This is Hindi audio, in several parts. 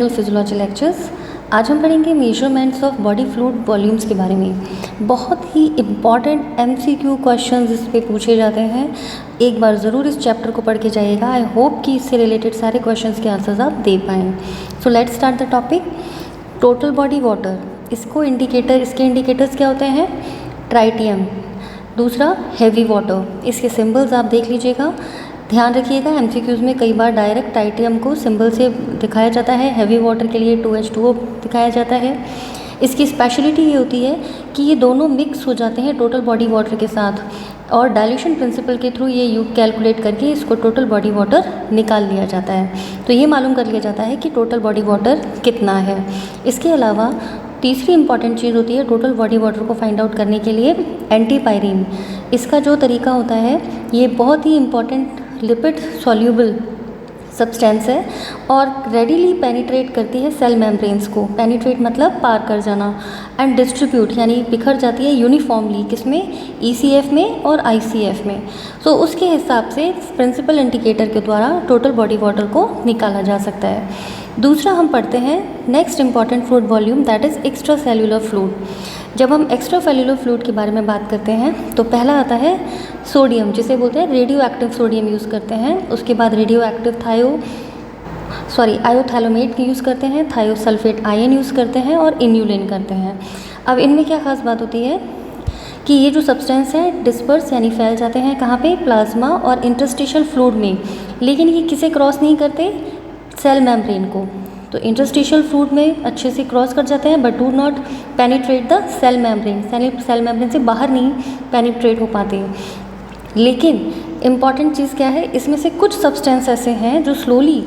Physiology lectures. आज हम पढ़ेंगे measurements of body fluid volumes के बारे में। बहुत ही इम्पॉर्टेंट एमसीक्यू क्वेश्चंस इस पे पूछे जाते हैं। एक बार ज़रूर इस चैप्टर को पढ़ के जाइएगा। आई होप कि इससे रिलेटेड सारे क्वेश्चंस के आंसर्स आप दे पाएँ। So let's start the topic. Total body water, इसके इंडिकेटर्स क्या होते हैं? ट्राइटियम। दूसरा हैवी वाटर, इसके सिंबल्स आप देख लीजिएगा, ध्यान रखिएगा। एमसीक्यूज़ में कई बार डायरेक्ट ट्राइटियम को सिंबल से दिखाया जाता है, हैवी वाटर के लिए 2H2O दिखाया जाता है। इसकी स्पेशलिटी ये होती है कि ये दोनों मिक्स हो जाते हैं टोटल बॉडी वाटर के साथ, और डाइल्यूशन प्रिंसिपल के थ्रू ये यू कैलकुलेट करके इसको टोटल बॉडी वाटर निकाल लिया जाता है। तो ये मालूम कर लिया जाता है कि टोटल बॉडी वाटर कितना है। इसके अलावा तीसरी इंपॉर्टेंट चीज़ होती है टोटल बॉडी वाटर को फाइंड आउट करने के लिए एंटीपायरीन। इसका जो तरीका होता है ये बहुत ही इंपॉर्टेंट लिपिड सॉल्यूबल सब्सटेंस है और रेडीली पेनिट्रेट करती है सेल मेम्ब्रेन्स को। पेनिट्रेट मतलब पार कर जाना, एंड डिस्ट्रीब्यूट यानी बिखर जाती है यूनिफॉर्मली, किसमें? ECF में और ICF में। सो उसके हिसाब से प्रिंसिपल इंडिकेटर के द्वारा टोटल बॉडी वाटर को निकाला जा सकता है। दूसरा हम पढ़ते हैं next important fluid volume, that is extra cellular fluid. जब हम एक्स्ट्रा सेल्यूलर फ्लूइड के बारे में बात करते हैं तो पहला आता है सोडियम, जिसे बोलते हैं रेडियो एक्टिव सोडियम यूज़ करते हैं। उसके बाद रेडियो एक्टिव आयोथैलोमेट यूज़ करते हैं, थायोसल्फेट आयन यूज़ करते हैं और इन्यूलिन करते हैं। अब इनमें क्या खास बात होती है कि ये जो सब्सटेंस है डिस्पर्स यानी फैल जाते हैं कहाँ पे? प्लाज्मा और इंटरस्टिशियल फ्लूइड में। लेकिन ये किसे क्रॉस नहीं करते? सेल मेम्ब्रेन को। तो इंटरस्टिशियल फ्लूइड में अच्छे से क्रॉस कर जाते हैं, but do not penetrate the cell membrane. Cell membrane से बाहर नहीं पेनिट्रेट हो पाते। लेकिन इम्पॉर्टेंट चीज़ क्या है, इसमें से कुछ सब्सटेंस ऐसे हैं जो स्लोली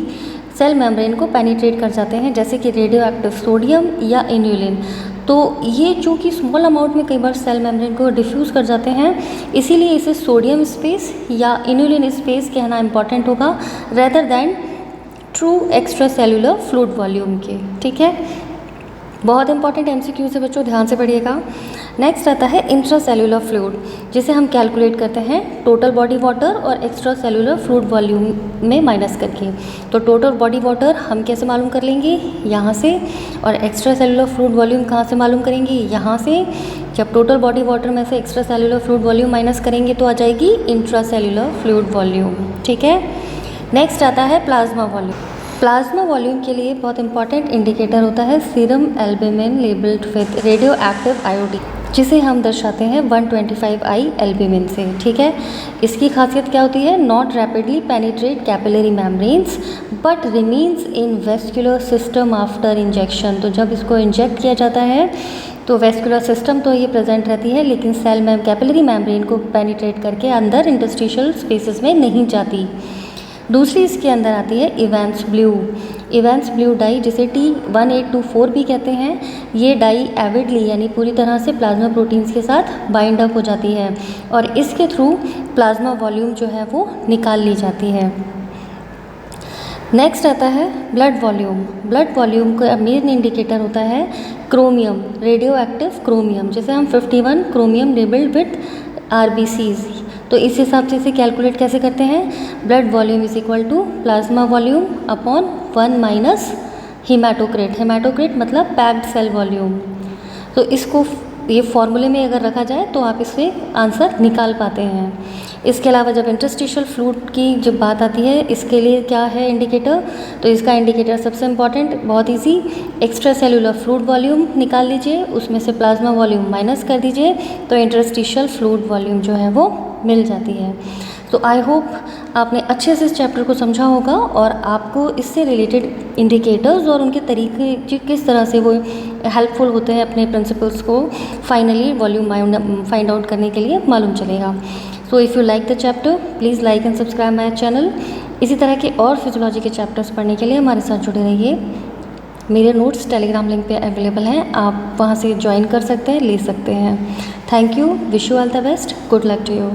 सेल मेम्ब्रेन को पेनिट्रेट कर जाते हैं, जैसे कि रेडियो एक्टिव सोडियम या इन्यूलिन। तो ये चूँकि स्मॉल अमाउंट में कई बार सेल मेम्ब्रेन को डिफ्यूज़ कर जाते हैं, इसीलिए इसे सोडियम स्पेस या इन्यूलिन स्पेस कहना इंपॉर्टेंट होगा, rather than true extra cellular fluid volume के। ठीक है, बहुत इंपॉर्टेंट एमसीक्यू से बच्चों, ध्यान से पढ़िएगा। नेक्स्ट आता है इंट्रा सेल्यूलर फ्लूइड, जिसे हम कैलकुलेट करते हैं टोटल बॉडी वाटर और एक्स्ट्रा सेल्यूलर फ्लूइड वॉल्यूम में माइनस करके। तो टोटल बॉडी वाटर हम कैसे मालूम कर लेंगे? यहाँ से। और एक्स्ट्रा सेल्यूलर फ्लूइड वॉल्यूम कहाँ से मालूम करेंगे? यहाँ से। जब टोटल बॉडी वाटर में से extra cellular fluid volume minus करेंगे तो आ जाएगी इंट्रा सेल्यूलर फ्लूइड वॉल्यूम। ठीक है, नेक्स्ट आता है प्लाज्मा वॉल्यूम। प्लाज्मा वॉल्यूम के लिए बहुत इंपॉर्टेंट इंडिकेटर होता है serum albumin labelled with radio active iodine, जिसे हम दर्शाते हैं 125I एल्बुमिन से। ठीक है, इसकी खासियत क्या होती है? Not rapidly penetrate capillary membranes but remains in vascular system after injection. तो जब इसको इंजेक्ट किया जाता है तो वेस्कुलर सिस्टम तो ये प्रेजेंट रहती है, लेकिन कैपिलरी मेम्ब्रेन को पेनिट्रेट करके अंदर इंटरस्टिशियल स्पेसेस में नहीं जाती। दूसरी इसके अंदर आती है इवेंस ब्लू डाई, जिसे T1824 भी कहते हैं। ये डाई एविडली यानी पूरी तरह से प्लाज्मा प्रोटीन्स के साथ बाइंड अप हो जाती है और इसके थ्रू प्लाज्मा वॉल्यूम जो है वो निकाल ली जाती है। नेक्स्ट आता है ब्लड वॉल्यूम का मेन इंडिकेटर होता है क्रोमियम, रेडियो एक्टिव क्रोमियम, जिसे हम 51 क्रोमियम लेबल्ड विथ RBCs। तो इस हिसाब से इसे कैलकुलेट कैसे करते हैं? Blood volume is equal to plasma volume upon 1 minus haematocrit मतलब पैक्ड सेल वॉल्यूम। तो इसको ये फॉर्मूले में अगर रखा जाए तो आप इससे आंसर निकाल पाते हैं। इसके अलावा जब इंटरस्टिशियल फ्लूइड की जब बात आती है, इसके लिए क्या है इंडिकेटर? तो इसका इंडिकेटर सबसे इम्पॉर्टेंट, बहुत easy, extra cellular fluid volume निकाल लीजिए, उसमें से प्लाज्मा वॉल्यूम माइनस कर दीजिए तो इंटरस्टिशियल फ्लूइड वॉल्यूम जो है वो मिल जाती है। तो आई होप आपने अच्छे से इस चैप्टर को समझा होगा और आपको इससे रिलेटेड इंडिकेटर्स और उनके तरीके किस तरह से वो हेल्पफुल होते हैं अपने प्रिंसिपल्स को फाइनली वॉल्यूम फाइंड आउट करने के लिए मालूम चलेगा। So if you like the chapter please like and subscribe my channel. इसी तरह के और फिजियोलॉजी के चैप्टर्स पढ़ने के लिए हमारे साथ जुड़े रहिए। मेरे नोट्स टेलीग्राम लिंक पे अवेलेबल हैं, आप वहाँ से ज्वाइन कर सकते हैं, ले सकते हैं। Thank you, wish you all the best, good luck to you.